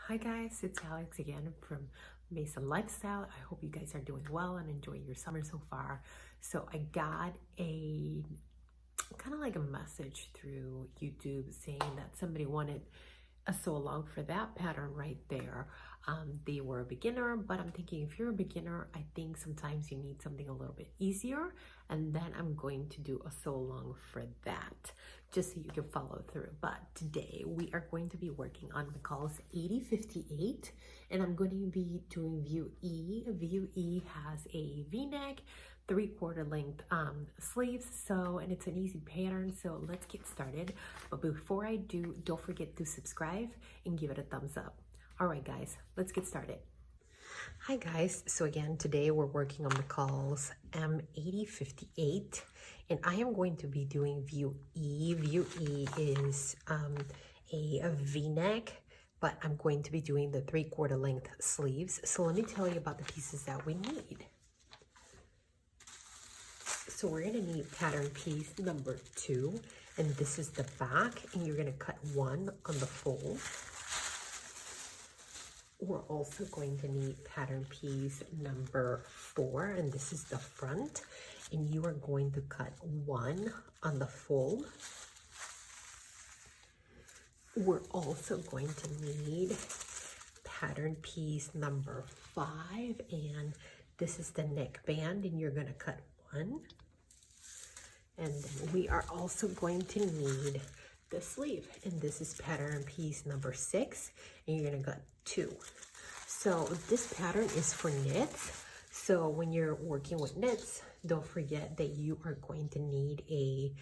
Hi guys, it's Alex again from Mesa Lifestyle. I hope you guys are doing well and enjoying your summer so far. So I got a kind of like a message through YouTube saying that somebody wanted a sew along for that pattern right there. They were a beginner, but I'm thinking if you're a beginner, I think sometimes you need something a little bit easier, and then I'm going to do a sew along for that just so you can follow through. But today we are going to be working on McCalls 8058, and I'm going to be doing view E. View E has a V-neck, 3/4 length sleeves, and it's an easy pattern. So let's get started. But before I do, don't forget to subscribe and give it a thumbs up. All right guys, let's get started. Hi guys, so again today we're working on McCalls M8058, and I am going to be doing view E. View E is a V-neck, but I'm going to be doing the 3/4 length sleeves. So let me tell you about the pieces that we need. So we're going to need pattern piece number 2, and this is the back, and you're going to cut 1 on the fold. We're also going to need pattern piece number 4, and this is the front, and you are going to cut 1 on the fold. We're also going to need pattern piece number 5, and this is the neckband, and you're going to cut 1. And then we are also going to need the sleeve, and this is pattern piece number 6, and you're going to cut 2. So this pattern is for knits. So when you're working with knits, don't forget that you are going to need a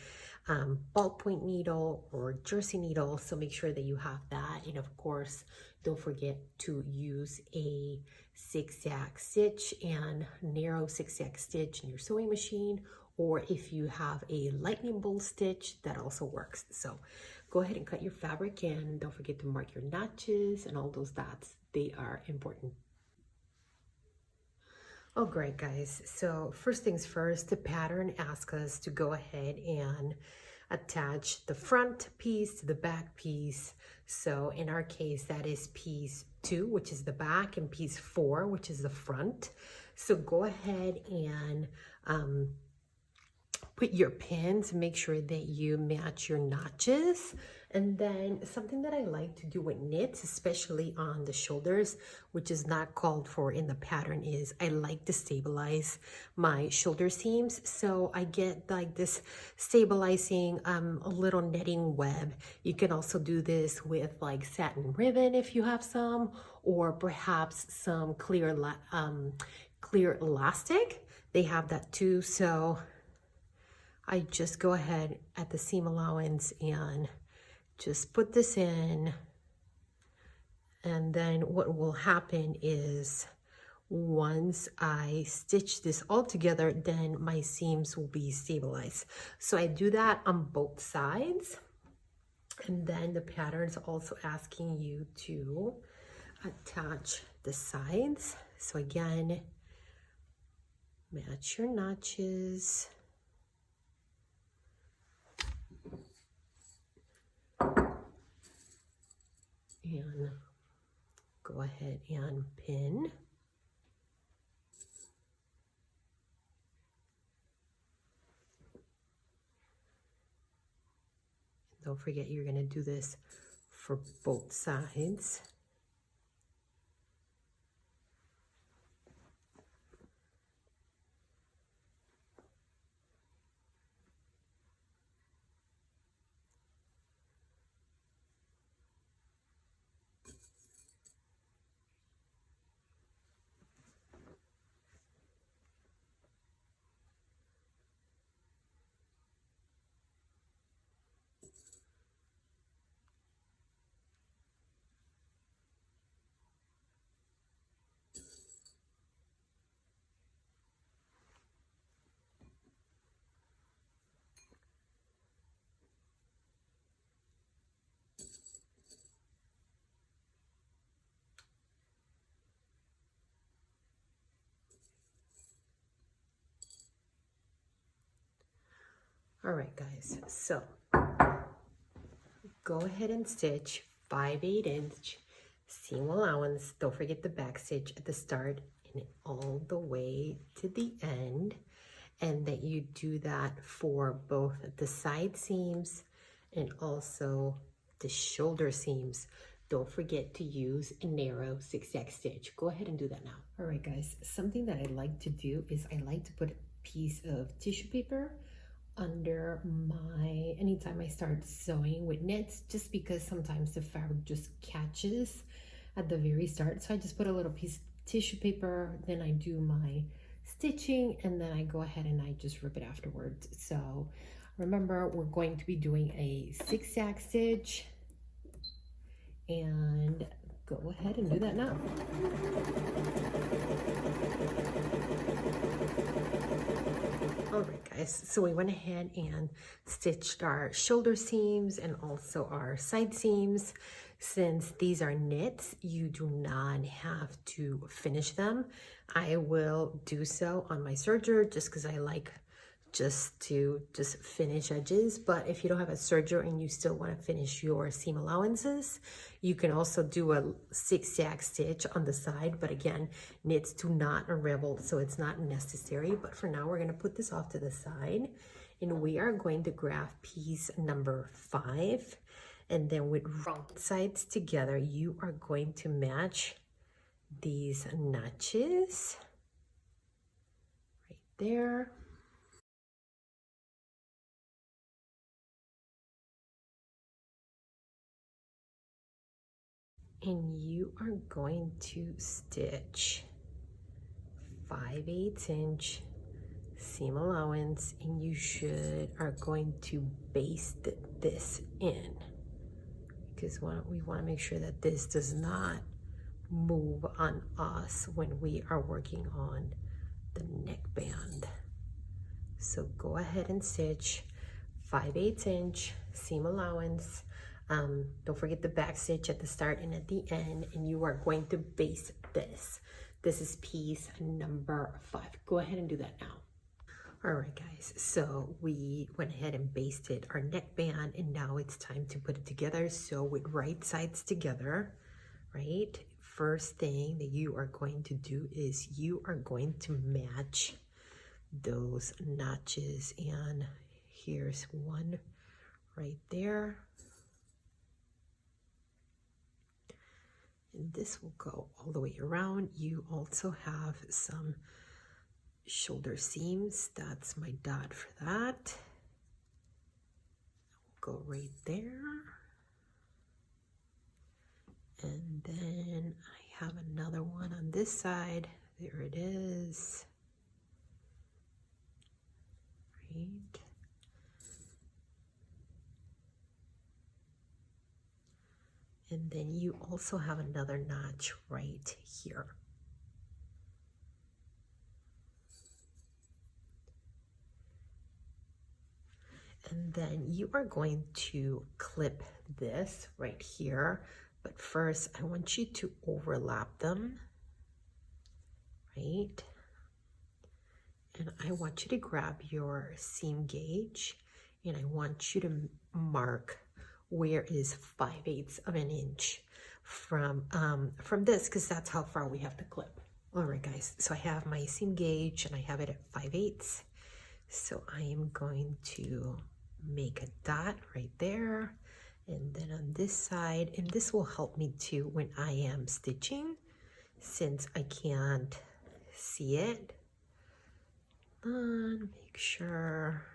ballpoint needle or jersey needle. So make sure that you have that, and of course, don't forget to use a zigzag stitch and narrow zigzag stitch in your sewing machine, or if you have a lightning bolt stitch, that also works. So go ahead and cut your fabric, and don't forget to mark your notches and all those dots. They are important. Oh, great, guys. So first things first, the pattern asks us to go ahead and attach the front piece to the back piece. So in our case, that is piece 2, which is the back, and piece 4, which is the front. So go ahead and put your pins, make sure that you match your notches. And then something that I like to do with knits, especially on the shoulders, which is not called for in the pattern, is I like to stabilize my shoulder seams. So I get like this stabilizing a little netting web. You can also do this with like satin ribbon if you have some, or perhaps some clear elastic. They have that too. So I just go ahead at the seam allowance and just put this in, and then what will happen is once I stitch this all together, then my seams will be stabilized. So I do that on both sides, and then the pattern's also asking you to attach the sides. So again, match your notches. And go ahead and pin. Don't forget you're going to do this for both sides. All right, guys, so go ahead and stitch 5/8 inch seam allowance. Don't forget the back stitch at the start and all the way to the end, and that you do that for both the side seams and also the shoulder seams. Don't forget to use a narrow zigzag stitch. Go ahead and do that now. All right, guys, something that I like to do is I like to put a piece of tissue paper under my, anytime I start sewing with knits, just because sometimes the fabric just catches at the very start. So I just put a little piece of tissue paper, then I do my stitching, and then I go ahead and I just rip it afterwards. So remember, we're going to be doing a zigzag stitch, and go ahead and do that now. All right, guys, so we went ahead and stitched our shoulder seams and also our side seams. Since these are knits, you do not have to finish them. I will do so on my serger just because I like to finish edges. But if you don't have a serger and you still want to finish your seam allowances, you can also do a zigzag stitch on the side. But again, knits do not unravel, so it's not necessary. But for now, we're going to put this off to the side, and we are going to graph piece number 5, and then with round sides together, you are going to match these notches right there. And you are going to stitch 5/8 inch seam allowance, and you are going to baste this in, because we want to make sure that this does not move on us when we are working on the neckband. So go ahead and stitch 5/8 inch seam allowance. Don't forget the back stitch at the start and at the end, and you are going to baste this. This is piece number 5. Go ahead and do that now. All right, guys, so we went ahead and basted our neckband, and now it's time to put it together. So with right sides together, right, first thing that you are going to do is you are going to match those notches, and here's one right there. And this will go all the way around. You also have some shoulder seams. That's my dot for that. Go right there. And then I have another one on this side. There it is. Right. And then you also have another notch right here. And then you are going to clip this right here. But first, I want you to overlap them, right? And I want you to grab your seam gauge, and I want you to mark where is 5/8 of an inch from this, because that's how far we have to clip. All right, guys, so I have my seam gauge and I have it at 5/8. So I am going to make a dot right there, and then on this side, and this will help me too when I am stitching, since I can't see it. Make sure,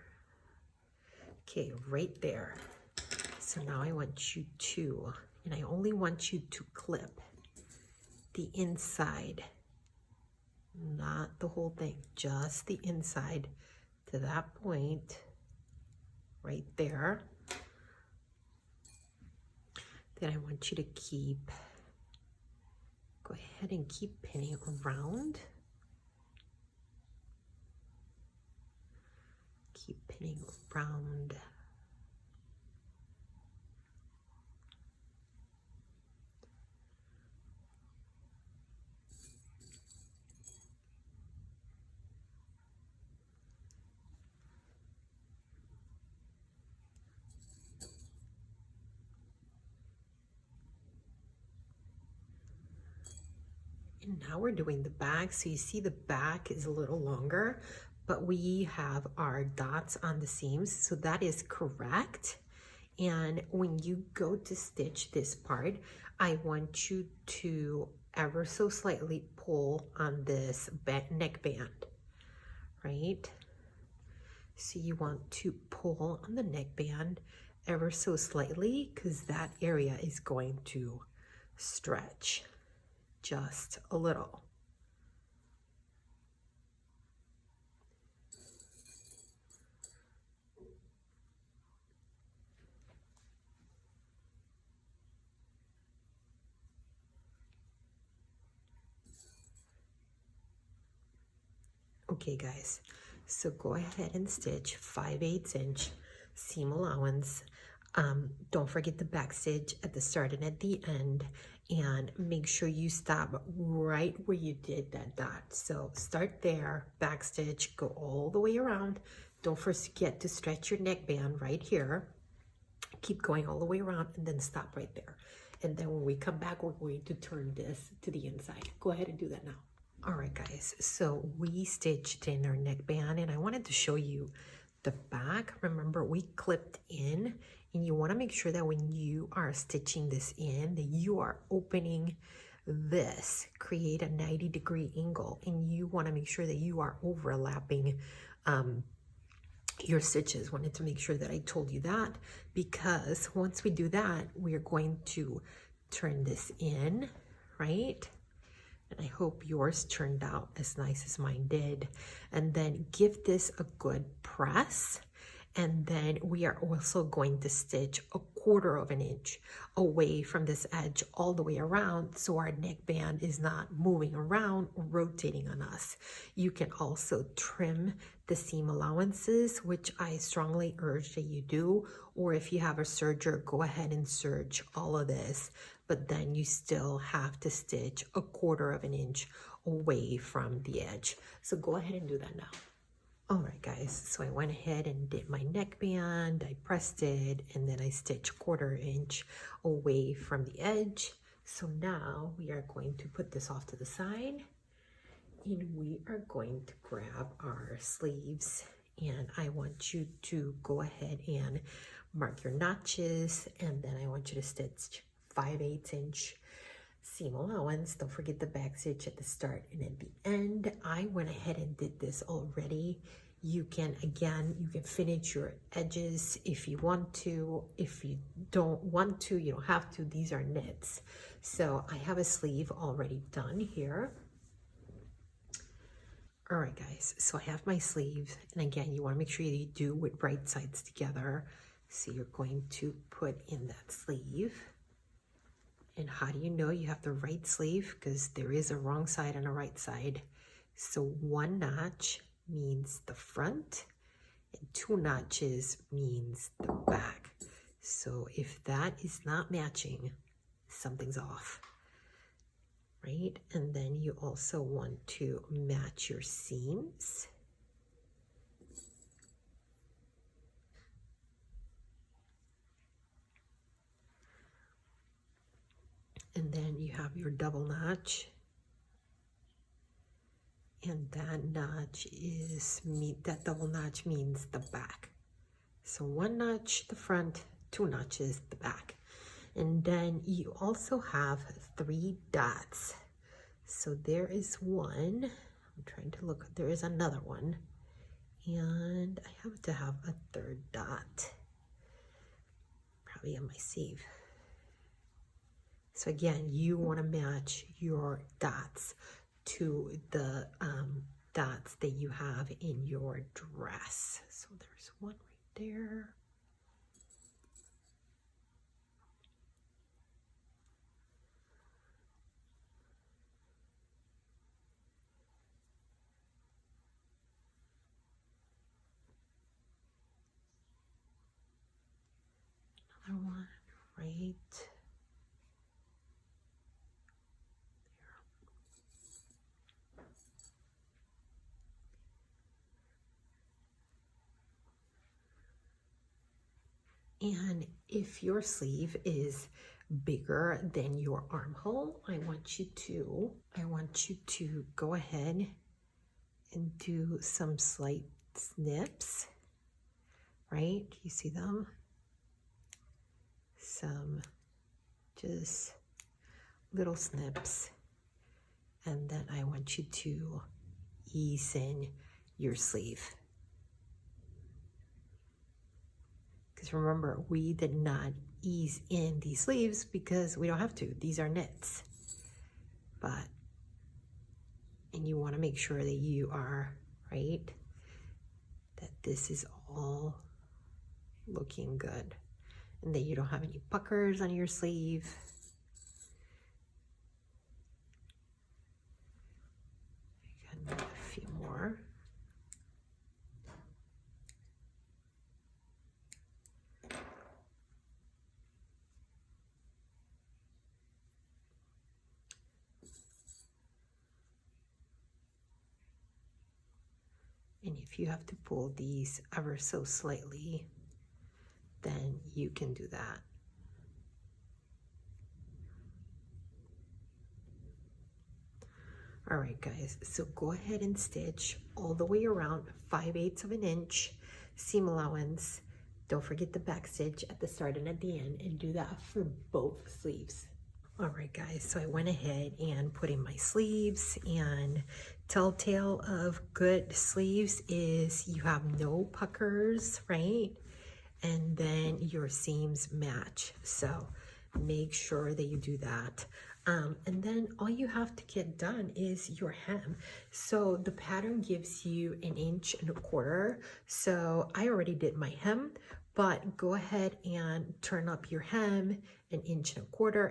okay, right there. So now I want you to, and I only want you to clip the inside, not the whole thing, just the inside to that point right there. Then I want you to go ahead and keep pinning around. Keep pinning around. And now we're doing the back. So you see the back is a little longer, but we have our dots on the seams, so that is correct. And when you go to stitch this part, I want you to ever so slightly pull on this neckband, right? So you want to pull on the neckband ever so slightly, because that area is going to stretch just a little. Okay guys, so go ahead and stitch 5/8 inch seam allowance. Don't forget the back stitch at the start and at the end, and make sure you stop right where you did that dot. So start there, back stitch, go all the way around. Don't forget to stretch your neckband right here. Keep going all the way around and then stop right there. And then when we come back, we're going to turn this to the inside. Go ahead and do that now. All right guys, so we stitched in our neckband and I wanted to show you the back. Remember, we clipped in, and you want to make sure that when you are stitching this in, that you are opening this, create a 90-degree angle, and you want to make sure that you are overlapping your stitches. Wanted to make sure that I told you that, because once we do that, we are going to turn this in, right? And I hope yours turned out as nice as mine did. And then give this a good press. And then we are also going to stitch 1/4 of an inch away from this edge all the way around, so our neckband is not moving around or rotating on us. You can also trim the seam allowances, which I strongly urge that you do, or if you have a serger, go ahead and serge all of this, but then you still have to stitch 1/4 of an inch away from the edge. So go ahead and do that now. All right guys, so I went ahead and did my neckband, I pressed it, and then I stitched 1/4 inch away from the edge. So now we are going to put this off to the side, and we are going to grab our sleeves, and I want you to go ahead and mark your notches, and then I want you to stitch 5/8 inch seam allowance. Don't forget the back stitch at the start and at the end. I went ahead and did this already. You can, again, you can finish your edges if you want to. If you don't want to, you don't have to. These are knits. So I have a sleeve already done here. All right guys, so I have my sleeve, and again, you want to make sure you do with right sides together. So you're going to put in that sleeve. And how do you know you have the right sleeve? Because there is a wrong side and a right side. So 1 notch means the front, and 2 notches means the back. So if that is not matching, something's off, right? And then you also want to match your seams. And then you have your double notch, and that notch is that double notch means the back. So 1 notch the front, 2 notches the back. And then you also have 3 dots. So there is one. I'm trying to look. There is another one, and I have to have a 3rd dot, probably on my sleeve. So again, you want to match your dots to the dots that you have in your dress. So there's one right there. Another one right there. And if your sleeve is bigger than your armhole, I want you to go ahead and do some slight snips, right? You see them? Some just little snips. And then I want you to ease in your sleeve. Because remember, we did not ease in these sleeves because we don't have to. These are knits. And you want to make sure that you are, right, that this is all looking good. And that you don't have any puckers on your sleeve. A few more. And if you have to pull these ever so slightly, then you can do that. All right, guys, so go ahead and stitch all the way around 5/8 of an inch seam allowance. Don't forget the back stitch at the start and at the end, and do that for both sleeves. All right, guys, so I went ahead and put in my sleeves, and telltale of good sleeves is you have no puckers, right? And then your seams match. So make sure that you do that. And then all you have to get done is your hem. So the pattern gives you 1.25 inches. So I already did my hem, but go ahead and turn up your hem 1.25 inches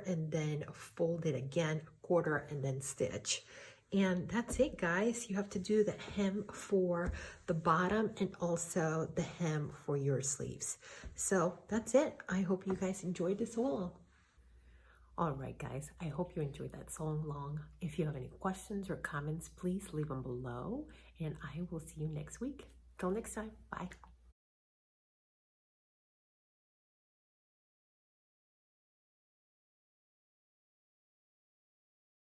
and then fold it again 1/4 and then stitch. And that's it, guys. You have to do the hem for the bottom and also the hem for your sleeves. So that's it. I hope you guys enjoyed this haul. All right, guys, I hope you enjoyed that sewing along. If you have any questions or comments, please leave them below, and I will see you next week. Till next time, bye.